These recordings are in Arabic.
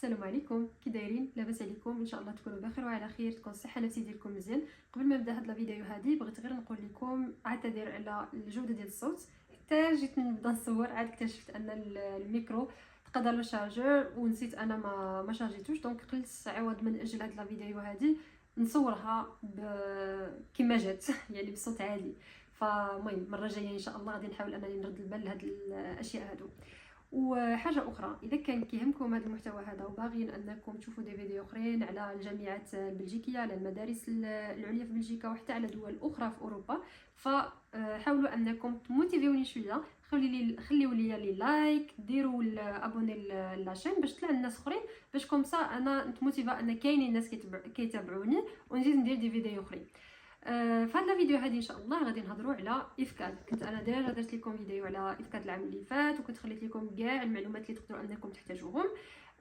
السلام عليكم، كي دايرين؟ لاباس عليكم؟ ان شاء الله تكونوا بخير وعلى خير، تكون الصحه النفسيه ديالكم مزيان. قبل ما نبدا هاد الفيديو هادي بغيت غير نقول لكم اعتذر على الجوده ديال الصوت. حتى جيت نبدا نصور عاد اكتشفت ان الميكرو تقدر له شارجور ونسيت انا ما شارجيتوش، دونك قلت عوض ما ناجل هاد الفيديو هادي نصورها كما جات يعني بصوت عالي. فالمهم المره الجايه ان شاء الله غادي نحاول انني نرد البال لهاد الاشياء هادو. وحاجه اخرى، اذا كان كيهمكم هذا المحتوى هذا وباغيين انكم تشوفوا دي فيديو اخرين على الجامعات البلجيكيه، على المدارس العليا في بلجيكا وحتى على دول اخرى في اوروبا، فحاولوا انكم تموتيفيوني شويه. خليوا لي لايك، ديروا ابوني لاشين باش تطلع الناس اخرين، باش كومسا انا نتموتيفا ان كاينين الناس كيتابعوني ونزيد ندير دي فيديو اخرين. في هذا الفيديو هذه ان شاء الله غادي نهضروا على افكاد. كنت انا ديجا درت لكم فيديو على افكاد العام اللي فات، وكنت خليت لكم كاع المعلومات اللي تقدروا انكم تحتاجوهم.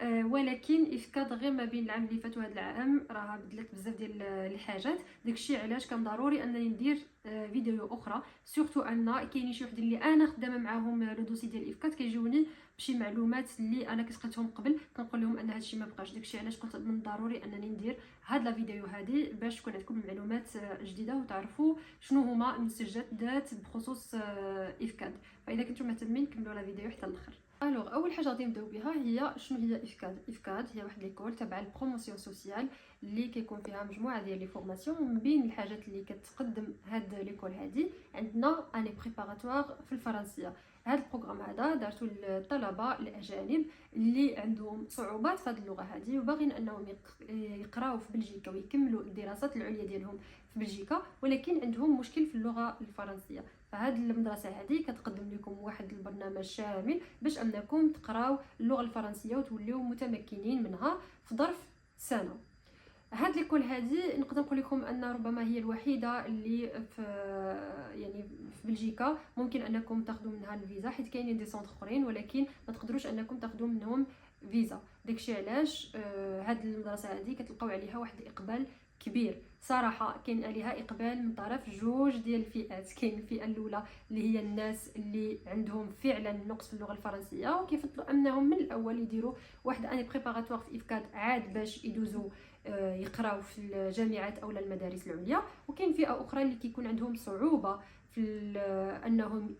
ولكن افكاد غير ما بين العام اللي فات وهذا العام راه بدلت بزاف ديال الحاجات. داكشي علاش كان ضروري انني ندير فيديو اخرى، سورتو ان كاينين شي وحدين اللي انا خدامه معاهم لو دوسي ديال افكاد كيجوني بشي معلومات اللي انا كنت قلتهم قبل، كنقول لهم ان هادشي ما بقاش. داكشي علاش قلت من الضروري انني ندير هاد لا فيديو هذه باش تكون عندكم معلومات جديده وتعرفوا شنو هما المستجدات بخصوص افكاد. فاذا كنتم مهتمين كملوا لا فيديو حتى الاخر. الوغ اول حاجه غادي نبداو بها هي شنو هي افكاد. افكاد هي واحد ليكول تبع البروموسيون سوسيال اللي كيكون فيها مجموعه ديال لي فورماسيون. من بين الحاجات اللي كتقدم هاد ليكول هادي عندنا اني بريباراتوار في الفرنسيه. هذا البروغرام هذا دارتو للطلبه الاجانب اللي عندهم صعوبات في هذه اللغه هذه وباغيين انهم يقراو في بلجيكا ويكملوا الدراسات العليا ديالهم في بلجيكا، ولكن عندهم مشكل في اللغه الفرنسيه. فهاد المدرسه هذه كتقدم لكم واحد البرنامج شامل باش انكم تقراو اللغه الفرنسيه وتوليو متمكنين منها في ظرف سنه. هاد ليكول هادي نقدر نقول لكم ان ربما هي الوحيده اللي في يعني في بلجيكا ممكن انكم تاخذوا منها الفيزا، حيت كاينين دي سونتر اخرين ولكن ما تقدروش انكم تاخذوا منهم فيزا. داكشي علاش هاد المدرسه هادي كتلقاو عليها واحد الاقبال كبير. صراحه كاين عليها اقبال من طرف جوج ديال الفئات. كاين الفئه الاولى اللي هي الناس اللي عندهم فعلا نقص في اللغه الفرنسيه وكيفضلوا انهم من الاول يديروا واحد اني بريباراتوار في افكاد عاد باش يدوزوا يقراو في الجامعات او المدارس العليا. وكاين فئه اخرى اللي كيكون عندهم صعوبه في انهم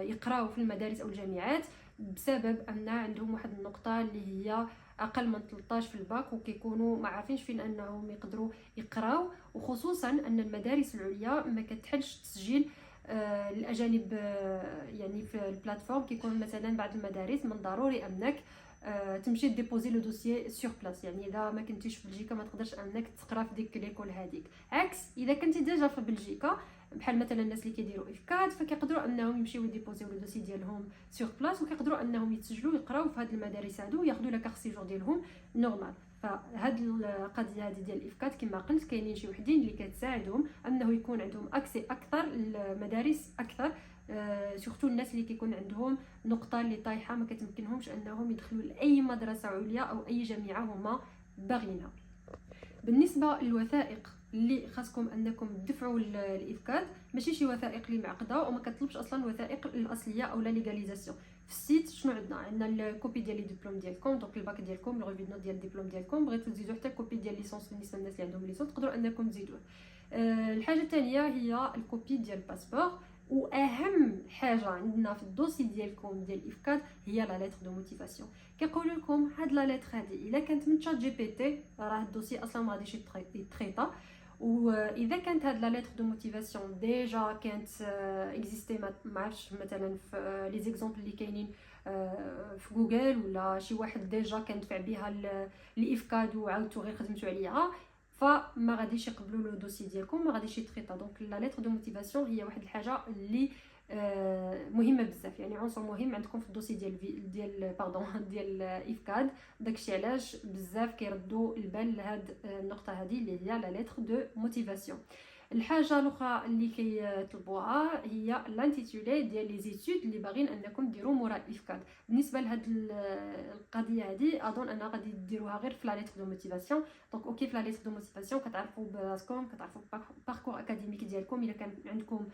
يقراو في المدارس او الجامعات بسبب ان عندهم واحد النقطه اللي هي اقل من 13 في الباك وكيكونوا ما عارفينش فين انهم يقدروا يقراو. وخصوصا ان المدارس العليا ما كتحلش تسجيل الاجانب يعني في البلاتفورم. كيكون مثلا بعض المدارس من ضروري انك تمشي ديبوزي لو دوسيي سور بلاص، يعني اذا ما كنتيش في بلجيكا ما تقدرش انك تقرا في ديك ليكول هذيك. عكس اذا كنتي ديجا في بلجيكا بحال مثلا الناس اللي كيديروا افكاد فكيقدروا انهم يمشيو يديبوزيو لو دوسي ديالهم سور بلاص وكيقدروا انهم يتسجلوا يقراو في هاد المدارس هادو وياخذوا لا كارت سيجور ديالهم نورمال. فهاد القضيه هذه ديال الافكاد كما قلت كاينين شي وحدين اللي كتساعدهم انه يكون عندهم اكسي اكثر للمدارس اكثر، سورتو الناس اللي كيكون عندهم نقطه اللي طايحه ما كتمكنهمش انهم يدخلوا لاي مدرسه عليا او اي جامعه هما باغينها. بالنسبه للوثائق اللي خاصكم انكم تدفعوا الافكاد، ماشي شي وثائق اللي معقده وما كتطلبش اصلا الوثائق الاصليه او لا ليغاليزاسيون. في السيت شنو عندنا الكوبي ديال لي ديبلوم ديالكم، دونك الباك ديالكم، لو ريفي نوت ديال الدبلوم ديالكم. بغيتو تزيدوا حتى كوبي ديال ليسونس بالنسبه للناس اللي عندهم ليسونس تقدروا انكم تزيدوه. الحاجه الثانيه هي الكوبي ديال الباسبور. واهم حاجه عندنا في الدوسي ديالكم ديال الافكاد هي لا ليتر دو موتيفاسيون. كيقولوا لكم هاد لا ليتر هادي الا كانت من تشات جي بي تي راه الدوسي اصلا ما غاديش يتريطا، واذا كانت هاد لا ليتر دو موتيفاسيون ديجا كانت اكزيستي ما عرفتش مثلا في لي زيكزامبل اللي كاينين في جوجل ولا شي واحد ديجا كندفع بها الافكاد وعاودتو غير خدمتو عليها، فما غاديش يقبلوا لو دوسي ديالكم، ما غاديش يتريطا. دونك لا ليتر دو موتيفاسيون هي واحد الحاجه اللي مهمه بزاف، يعني عنصر مهم عندكم في الدوسي ديال ديال افكاد. داكشي علاش بزاف كيردوا البال لهاد النقطه هذه اللي هي لا ليتر دو موتيفاسيون. الحاجه الاخرى اللي كيطلبوها هي لانتيتولي ديال لي زيتود اللي باغيين انكم ديروا مورا افكاد. بالنسبه لهاد القضيه هذه اظن ان غادي ديروها غير في لا ليتر دو موتيفاسيون. دونك اوكي في لا ليتر دو موتيفاسيون كتعرفوا براسكم، كتعرفوا باركور اكاديميك ديالكم، الا كان عندكم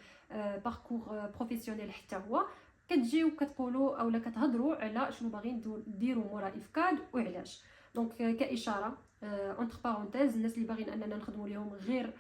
باركور بروفيسيونيل حتى هو كتجيو كتقولوا اولا كتهضروا على شنو باغيين ديروا مورا افكاد وعلاش. دونك كاشاره اونتر بارونتيز الناس اللي باغيين اننا نخدموا لهم غير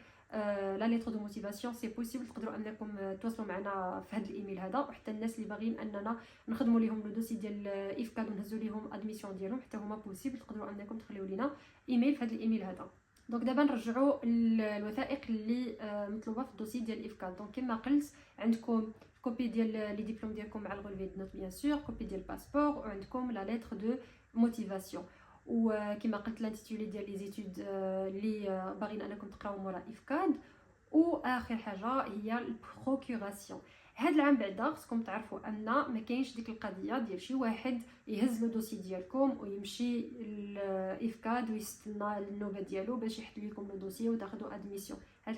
لا ليتر دو موتيفاسيون سي بوسيبل تقدروا انكم تواصلوا معنا في هذا الايميل هذا. وحتى الناس اللي باغيين اننا نخدموا لهم لو دوسي ديال افكاد ونهزوا لهم ادميسيون ديالهم حتى هما بوسيبل تقدروا انكم تخليو لينا ايميل في هذا الايميل هذا. دونك دابا نرجعوا الوثائق اللي مطلوبه في الدوسي ديال الافكاد. دونك كما قلت عندكم كوبي ديال لي ديبلوم ديالكم مع الغولفي دو نوت بيان سور، كوبي ديال الباسبور، وعندكم لا ليتر دو موتيفاسيون. وكما قلت لانتيتولي ديال لي زيتود اللي باغيين انكم تقراو مورا افكاد. واخر حاجه هي البروكوراسيون. هاد العام بعدا خصكم تعرفوا ان ما كاينش ديك القضيه ديال شي واحد يهز لو دوسي ديالكم ويمشي لافكاد ويستنى النوبه ديالو باش يحط لكم لو دوسي وتاخذوا ادميسيون. هاد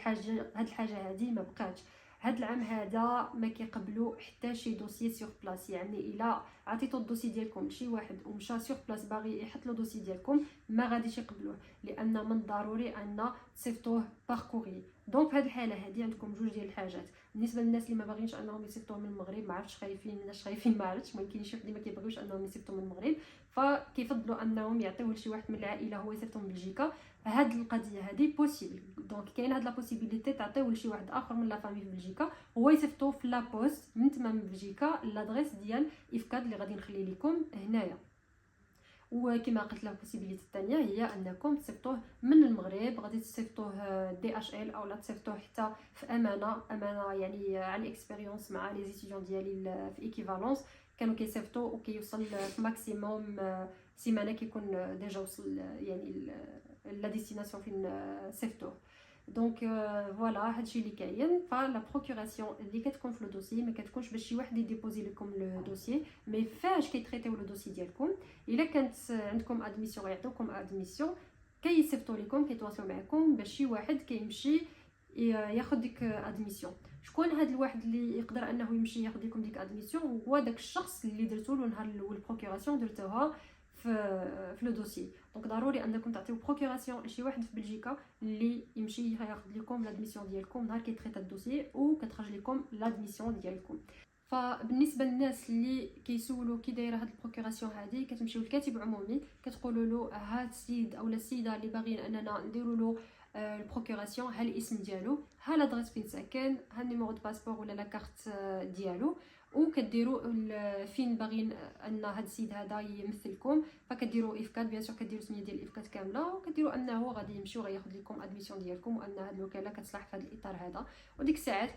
الحاجه هادي ما بقاتش. هاد العام هذا ما كيقبلوا حتى شي دوسي سور بلاص. يعني الا عطيتو الدوسي ديالكم لشي واحد ومشى سور بلاص باغي يحط له دوسي ديالكم ما غاديش يقبلوه، لان من الضروري ان تصيفطوه باركوري. دونك في هذه الحاله هذه عندكم جوج ديال الحاجات. بالنسبه للناس اللي ما باغيينش انهم يصيفطوه من المغرب، ما عرفتش خايفين ما عرفتش، ممكن شي وحدين ما كيبغيوش انهم يصيفطوا من المغرب، فكيفضلوا انهم يعطيوه لشي واحد من العائله هو يصيفطوا من بلجيكا. هاد القضيه هذه بوسيبل. دونك كاين هاد لا بوسيبيليتي تعطيوه لشي واحد اخر من لا فامي في بلجيكا هو يصيفطوه في لا بوست من تما من بلجيكا لادريس ديال افكاد اللي غادي نخلي لكم هنايا. وكما قلت لا بوسيبيليتي الثانيه هي انكم تصيفطوه من المغرب، غادي تصيفطوه دي اش ال اولا تصيفطوه حتى في امانه. يعني عن اكسبيريونس مع لي زيتيديون ديالي في ايكيفالونس كانوا كيصيفطوا وكيوصل في ماكسيموم سيمانه كيكون ديجا وصل يعني لا ديستيناسيون فين صيفطوه. دونك فوالا هادشي اللي كاين. فلا بروكوراسيون اللي كتكون في لو دوسي ما كتكونش باش شي واحد يديبوزي لكم لو دوسي، مي فاش كيتريتيو لو دوسي ديالكم الا كانت عندكم ادميسيون غيعطيوكم ادميسيون كيصيفطوا لكم كيتواصلوا معكم باش شي واحد كيمشي ياخذ ديك ادميسيون. شكون هذا الواحد اللي يقدر انه يمشي ياخذ لكم ديك ادميسيون؟ هو داك الشخص اللي درتو له نهار الاول بروكوراسيون درتوها في لو دوسي. دونك ضروري انكم تعطيو بروكوراسيون لشي واحد في بلجيكا اللي يمشي ياخذ لكم لادميسيون ديالكم نهار كيتريتا الدوسي وكتخرج لكم لادميسيون ديالكم. فبالنسبه للناس اللي كيسولوا كي دايره هاد البروكوراسيون هذه، كتمشيو للكاتب عمومي كتقولوا له هاد السيد اولا السيده اللي باغيين اننا نديروا له البروكوراسيون، ها الاسم ديالو، ها لادريس فين ساكن، ها النيميرو دو باسبور ولا لا كارت ديالو، وكديروا فين باغيين ان هاد السيد هذا يمثلكم. فكديروا افكاد بيان سور، كديروا سميه ديال الافكاد كامله، وكديروا انه غادي يمشي وغياخذ لكم ادميسيون ديالكم وان هاد الوكاله كتصلح في هذا الاطار هذا. وديك الساعات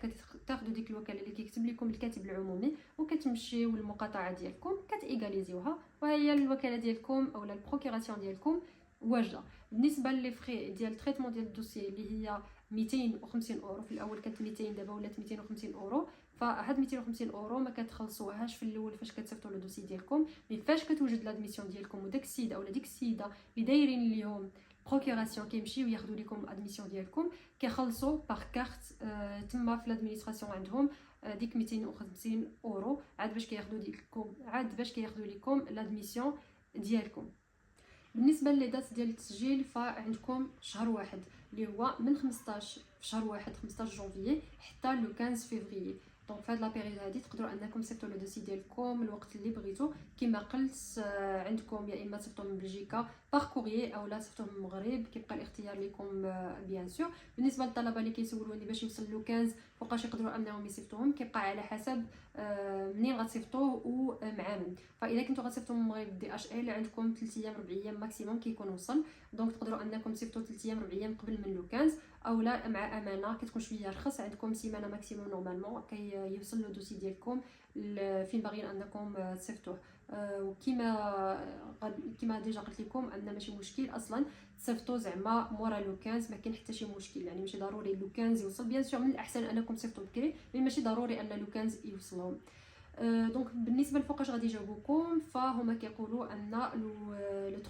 كتاخذوا ديك الوكاله اللي كيكتب لكم الكاتب العمومي وكتمشيو للمقاطعه ديالكم كتيغاليزيوها، وهي الوكاله ديالكم اولا البروكوراسيون ديالكم واجده. بالنسبه لي فري ديال التريتمون ديال الدوسي اللي هي 250 اورو، في الاول كانت 200 دابا ولات 250 اورو. فهاد 250 اورو ما كتخلصوهاش في الاول فاش كتصيفطوا لو دوسي ديالكم، مي فاش كتوجد لادميسيون ديالكم وداك السيد اولا ديك السيده اللي دايرين اليوم بروكوراسيون كيمشيو ياخذوا لكم ادميسيون ديالكم كيخلصوا باغ كارت تما في لادمينستراسيون عندهم ديك 250 اورو عاد باش كياخذوا لكم لادميسيون ديالكم. بالنسبه لي دات ديال التسجيل فعندكم شهر واحد اللي هو من 15 في شهر واحد 15 جونفيي حتى لو 15 فيفري. دونك في هاد لا بيريود هادي تقدروا انكم تصيفطوا لو دوسي ديالكم الوقت اللي بغيتو. كما قلت عندكم يا اما تصيفطوا من بلجيكا باغ كوريي اولا تصيفطوا من المغرب، كيبقى الاختيار لكم بيان سور. بالنسبه للطلبه اللي كيسولوني باش يوصل لو 15 فوقاش يقدروا انهم يصيفطوهم، كيبقى على حسب منين غتصيفطوه ومع من. فاذا كنتو غتصيفطوا من المغرب دي اش ال عندكم 3 ايام 4 ايام ماكسيموم كيكون وصل. دونك تقدروا انكم تصيفطوا 3 ايام 4 ايام قبل من لو 15 اولا مع امانه كتكون شويه رخص، عندكم سيمانه ماكسيموم نورمالمون كيوصل لو دوسي ديالكم فين باغيين انكم تصيفطوه. وكما ديجا قلت لكم ان ماشي مشكل اصلا تصيفطوا زعما مورا لو 15، ما كاين حتى شي مشكل. يعني ماشي ضروري لو 15 يوصل، بيان سور من الاحسن انكم تصيفطوا بكري، مي ماشي ضروري ان لو 15 يوصلهم. دونك بالنسبه لفوقاش غادي يجاوبوكم فهما كيقولوا ان لو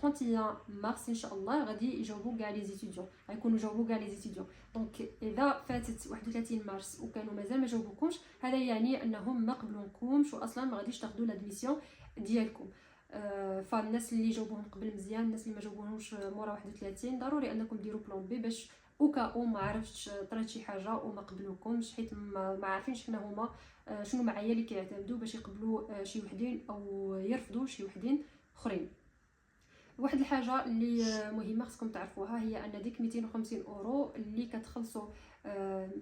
31 مارس ان شاء الله غادي يجاوبوا كاع لي زيتيديون، غيكونوا جاوبوا كاع لي زيتيديون. دونك اذا فاتت 31 مارس وكانوا مازال ما جاوبوكمش هذا يعني انهم ما قبلوكمش واصلا ما غاديش تاخذوا لادميسيون ديالكم. فالناس اللي جاوبوهم قبل مزيان، الناس اللي ما جاوبوهمش مورا 31 ضروري انكم ديروا بلان بي باش وكاو ما عرفتش طرات شي حاجه وما قبلوكمش، حيت ما عارفينش حنا هما شنو المعايير اللي كيعتمدوا باش يقبلوا شي وحدين او يرفضوا شي وحدين اخرين. واحد الحاجه اللي مهمه خصكم تعرفوها هي ان ديك 250 اورو اللي كتخلصوا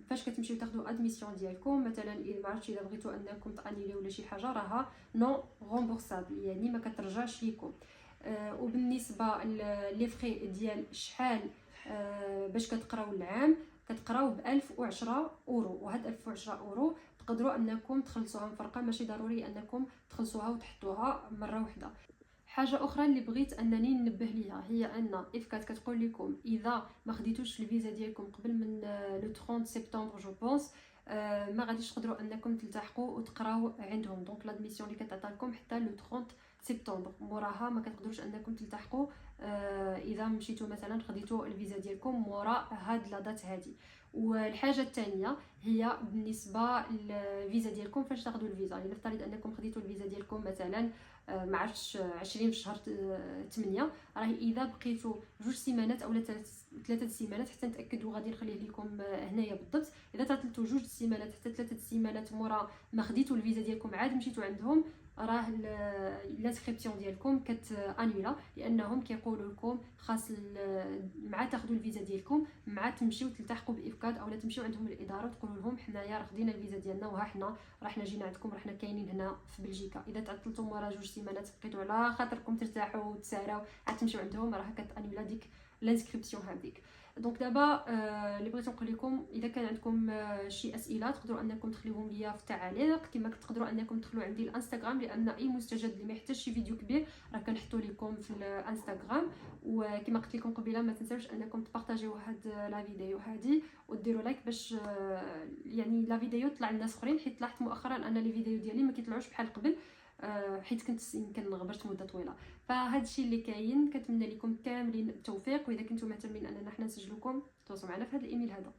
فاش كتمشيو تاخذوا ادميسيون ديالكم مثلا، الا ما عرفتش اذا بغيتوا انكم تانيليو ولا شي حاجه راها نو غومبورسابل، يعني ما كترجعش ليكم. وبالنسبه لي فري ديال شحال باش كتقراو العام، كتقراو ب 1010 اورو، وهاد 1010 اورو تقدروا انكم تخلصوها مفرقه، ماشي ضروري انكم تخلصوها وتحطوها مره واحده. حاجه اخرى اللي بغيت انني ننبه ليها هي ان افكات كتقول لكم اذا ما خديتوش الفيزا ديالكم قبل من لو 30 سبتمبر جو بونس ما غاديش تقدروا انكم تلتحقوا وتقراو عندهم. دونك لادميسيون اللي كتعطى لكم حتى لو 30 سبتمبر، موراها ما كتقدروش انكم تلتحقوا اذا مشيتوا مثلا خديتوا الفيزا ديالكم مورا هاد لا دات هادي. والحاجه الثانيه هي بالنسبه للفيزا ديالكم، فاش تاخذوا الفيزا، يعني نفترض انكم خديتوا الفيزا ديالكم مثلا ما عرفتش 20 في شهر 8، راه اذا بقيتوا 2 سيمانات او 3 سيمانات حتى نتاكدوا، غادي نخليه لكم هنايا بالضبط، اذا طلعتوا 2 سيمانات حتى 3 سيمانات مورا ما خديتوا الفيزا ديالكم عاد مشيتوا عندهم، راه الانسكريبسيون ديالكم انيلا، لانهم كيقولوا لكم خاص مع تاخذوا الفيزا ديالكم مع تمشيو تلتحقوا بافكاد او لا تمشيو عندهم الاداره وتقولوا لهم حنايا راه خدينا الفيزا ديالنا وها حنا جينا عندكم، راه حنا كاينين هنا في بلجيكا. اذا تعطلتوا مورا 2 سيمانات بقيتوا على خاطركم ترتاحوا وتساراو عاد تمشيو عندهم، راه كتانيلا ديك الانسكريبسيون هذيك. دونك دابا اللي بغيت نقول لكم، اذا كان عندكم شي اسئله تقدروا انكم تخليوهم ليا في التعاليق، كما تقدروا انكم تدخلوا عندي الانستغرام، لان اي مستجد اللي ما يحتاجش شي فيديو كبير راه كنحطو لكم في الانستغرام. وكما قلت لكم قبيله ما تنساوش انكم تبارطاجيو هاد لا فيديو هادي وديروا لايك باش يعني لا فيديو طلع للناس اخرين، حيت لاحظت مؤخرا ان لي فيديو ديالي ما كيطلعوش بحال قبل حيت كنت يمكن غبرت مده طويله. فهذا الشيء اللي كاين، كنتمنى لكم كاملين التوفيق، واذا كنتم مهتمين اننا حنا نسجلوكم تواصلوا معنا في هذا الايميل هذا.